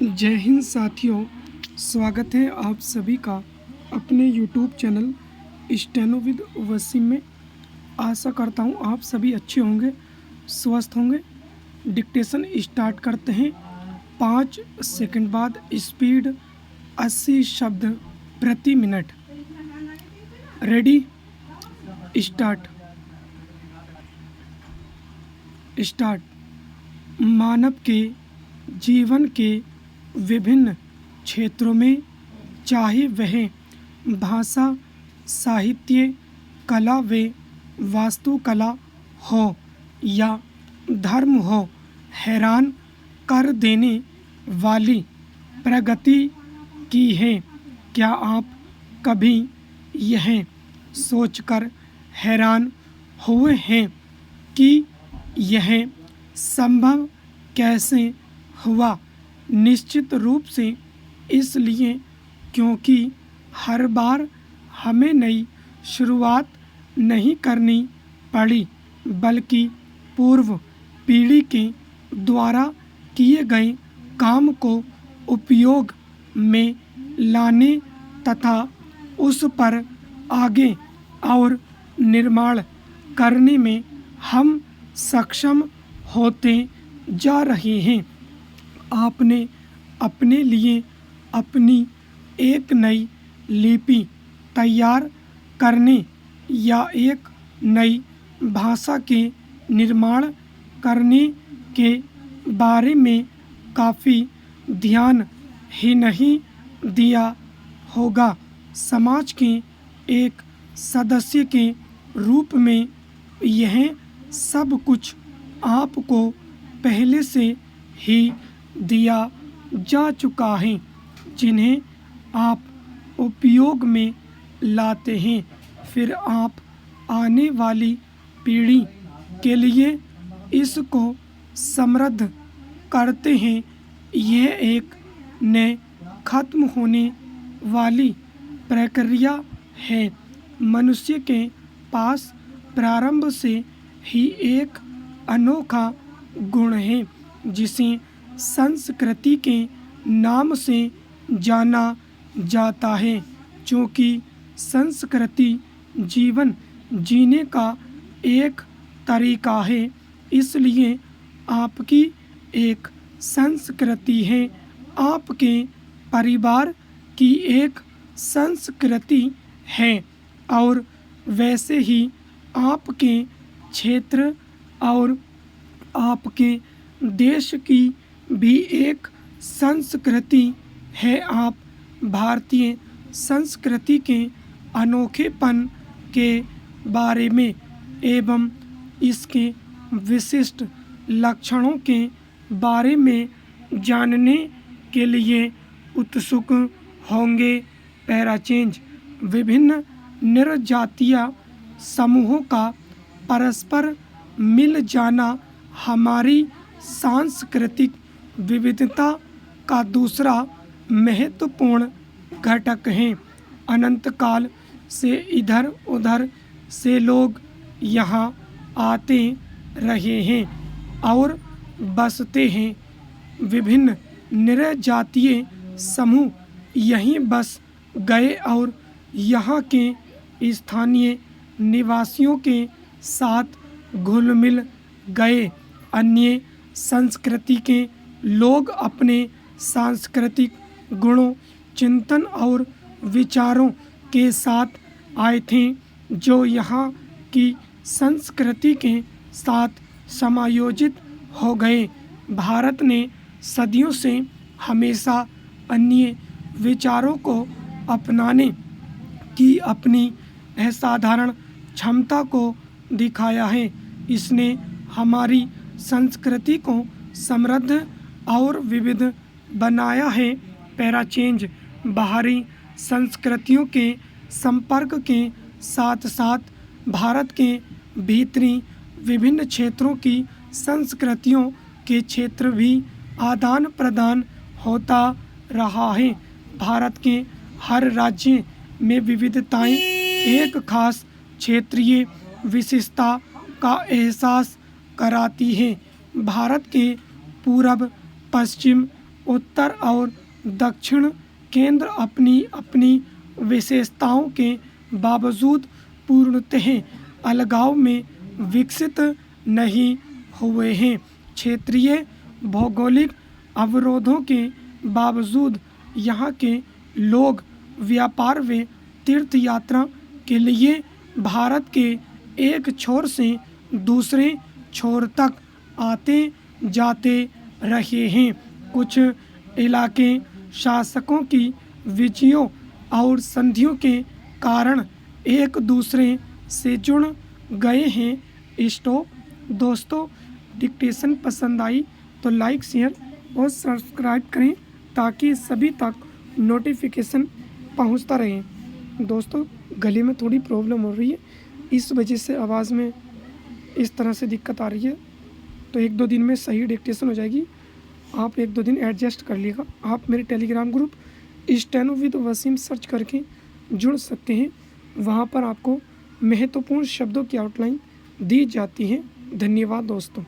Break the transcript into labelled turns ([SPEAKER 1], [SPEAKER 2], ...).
[SPEAKER 1] जय हिंद साथियों, स्वागत है आप सभी का अपने YouTube channel steno with Wasim में। आशा करता हूँ आप सभी अच्छे होंगे, स्वस्थ होंगे। डिक्टेशन स्टार्ट करते हैं। 5 सेकंड बाद स्पीड 80 शब्द प्रति मिनट। Ready, start. मानव के जीवन के विभिन्न क्षेत्रों में, चाहे वह भाषा, साहित्य, कला व वास्तुकला हो या धर्म हो, हैरान कर देने वाली प्रगति की है। क्या आप कभी यह सोचकर हैरान हुए हैं कि यह संभव कैसे हुआ? निश्चित रूप से इसलिए क्योंकि हर बार हमें नई शुरुआत नहीं करनी पड़ी, बल्कि पूर्व पीढ़ी के द्वारा किए गए काम को उपयोग में लाने तथा उस पर आगे और निर्माण करने में हम सक्षम होते जा रहे हैं। आपने अपने लिए अपनी एक नई लिपि तैयार करने या एक नई भाषा के निर्माण करने के बारे में काफ़ी ध्यान ही नहीं दिया होगा। समाज के एक सदस्य के रूप में यह सब कुछ आपको पहले से ही दिया जा चुका है, जिन्हें आप उपयोग में लाते हैं। फिर आप आने वाली पीढ़ी के लिए इसको समृद्ध करते हैं। यह एक न खत्म होने वाली प्रक्रिया है। मनुष्य के पास प्रारंभ से ही एक अनोखा गुण है, जिसे संस्कृति के नाम से जाना जाता है। चूँकि संस्कृति जीवन जीने का एक तरीका है, इसलिए आपकी एक संस्कृति है, आपके परिवार की एक संस्कृति है, और वैसे ही आपके क्षेत्र और आपके देश की भी एक संस्कृति है। आप भारतीय संस्कृति के अनोखेपन के बारे में एवं इसके विशिष्ट लक्षणों के बारे में जानने के लिए उत्सुक होंगे। पैराचेंज: विभिन्न निर्जातीय समूहों का परस्पर मिल जाना हमारी सांस्कृतिक विविधता का दूसरा महत्वपूर्ण घटक है। अनंत काल से इधर उधर से लोग यहाँ आते रहे हैं और बसते हैं। विभिन्न निर्जातीय समूह यहीं बस गए और यहाँ के स्थानीय निवासियों के साथ घुल मिल गए। अन्य संस्कृति के लोग अपने सांस्कृतिक गुणों, चिंतन और विचारों के साथ आए थे, जो यहाँ की संस्कृति के साथ समायोजित हो गए। भारत ने सदियों से हमेशा अन्य विचारों को अपनाने की अपनी असाधारण क्षमता को दिखाया है। इसने हमारी संस्कृति को समृद्ध और विविध बनाया है। पैराचेंज: बाहरी संस्कृतियों के संपर्क के साथ साथ भारत के भीतरी विभिन्न क्षेत्रों की संस्कृतियों के क्षेत्र भी आदान प्रदान होता रहा है। भारत के हर राज्य में विविधताएं एक खास क्षेत्रीय विशेषता का एहसास कराती है। भारत के पूरब, पश्चिम उत्तर और दक्षिण केंद्र अपनी अपनी विशेषताओं के बावजूद पूर्णतः अलगाव में विकसित नहीं हुए हैं। क्षेत्रीय भौगोलिक अवरोधों के बावजूद यहाँ के लोग व्यापार व तीर्थ यात्रा के लिए भारत के एक छोर से दूसरे छोर तक आते जाते रहे हैं। कुछ इलाके शासकों की विजयों और संधियों के कारण एक दूसरे से जुड़ गए हैं। स्टॉप दोस्तों, डिक्टेशन पसंद आई तो लाइक शेयर और सब्सक्राइब करें ताकि सभी तक नोटिफिकेशन पहुंचता रहे। दोस्तों, गले में थोड़ी प्रॉब्लम हो रही है, इस वजह से आवाज़ में इस तरह से दिक्कत आ रही है, तो 1-2 दिन में सही डिक्टेशन हो जाएगी। आप 1-2 दिन एडजस्ट कर लीजिएगा। आप मेरे Telegram group steno with Wasim search करके जुड़ सकते हैं। वहाँ पर आपको महत्वपूर्ण शब्दों की आउटलाइन दी जाती है। धन्यवाद दोस्तों।